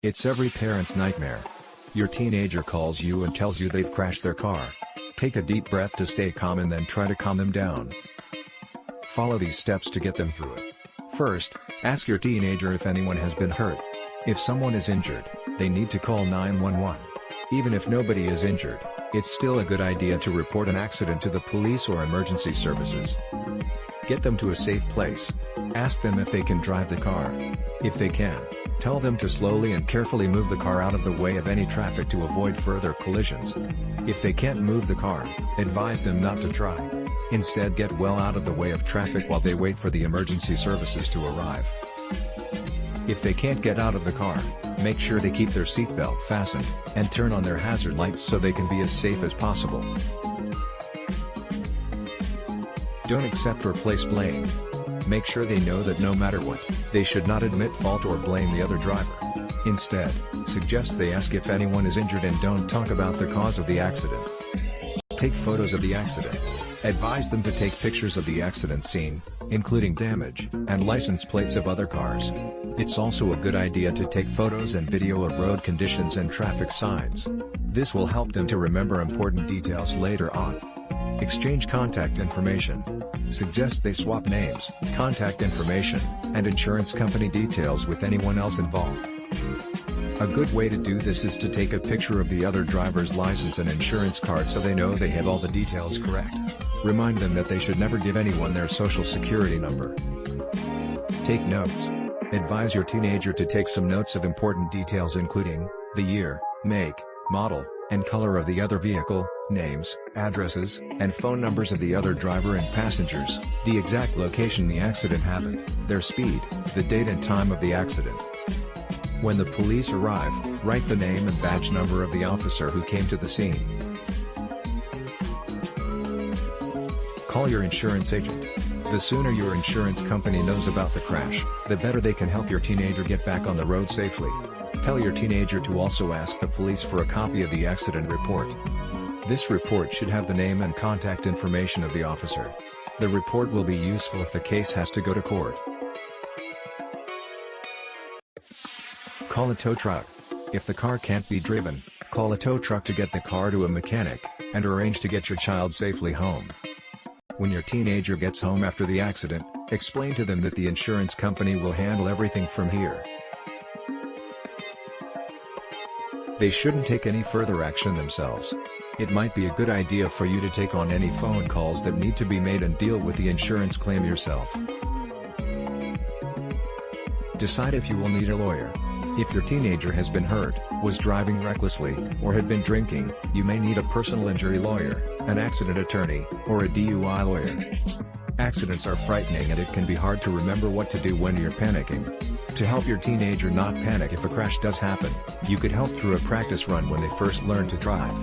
It's every parent's nightmare. Your teenager calls you and tells you they've crashed their car. Take a deep breath to stay calm and then try to calm them down. Follow these steps to get them through it. First, ask your teenager if anyone has been hurt. If someone is injured, they need to call 911. Even if nobody is injured, it's still a good idea to report an accident to the police or emergency services. Get them to a safe place. Ask them if they can drive the car. If they can, tell them to slowly and carefully move the car out of the way of any traffic to avoid further collisions. If they can't move the car, advise them not to try. Instead, get well out of the way of traffic while they wait for the emergency services to arrive. If they can't get out of the car, make sure they keep their seatbelt fastened, and turn on their hazard lights so they can be as safe as possible. Don't accept or place blame. Make sure they know that no matter what, they should not admit fault or blame the other driver. Instead, suggest they ask if anyone is injured and don't talk about the cause of the accident. Take photos of the accident. Advise them to take pictures of the accident scene, including damage and license plates of other cars. It's also a good idea to take photos and video of road conditions and traffic signs. This will help them to remember important details later on. Exchange contact information. Suggest they swap names, contact information, and insurance company details with anyone else involved. A good way to do this is to take a picture of the other driver's license and insurance card so they know they have all the details correct. Remind them that they should never give anyone their social security number. Take notes. Advise your teenager to take some notes of important details including the year, make, model, and color of the other vehicle, names, addresses, and phone numbers of the other driver and passengers, the exact location the accident happened, their speed, the date and time of the accident. When the police arrive, write the name and badge number of the officer who came to the scene. Call your insurance agent. The sooner your insurance company knows about the crash, the better they can help your teenager get back on the road safely. Tell your teenager to also ask the police for a copy of the accident report. This report should have the name and contact information of the officer. The report will be useful if the case has to go to court. Call a tow truck. If the car can't be driven, call a tow truck to get the car to a mechanic, and arrange to get your child safely home. When your teenager gets home after the accident, explain to them that the insurance company will handle everything from here. They shouldn't take any further action themselves. It might be a good idea for you to take on any phone calls that need to be made and deal with the insurance claim yourself. Decide if you will need a lawyer. If your teenager has been hurt, was driving recklessly, or had been drinking, you may need a personal injury lawyer, an accident attorney, or a DUI lawyer. Accidents are frightening and it can be hard to remember what to do when you're panicking. To help your teenager not panic if a crash does happen, you could help through a practice run when they first learn to drive.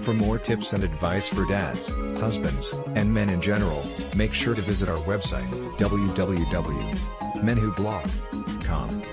For more tips and advice for dads, husbands, and men in general, make sure to visit our website, www.menwhoblog.com.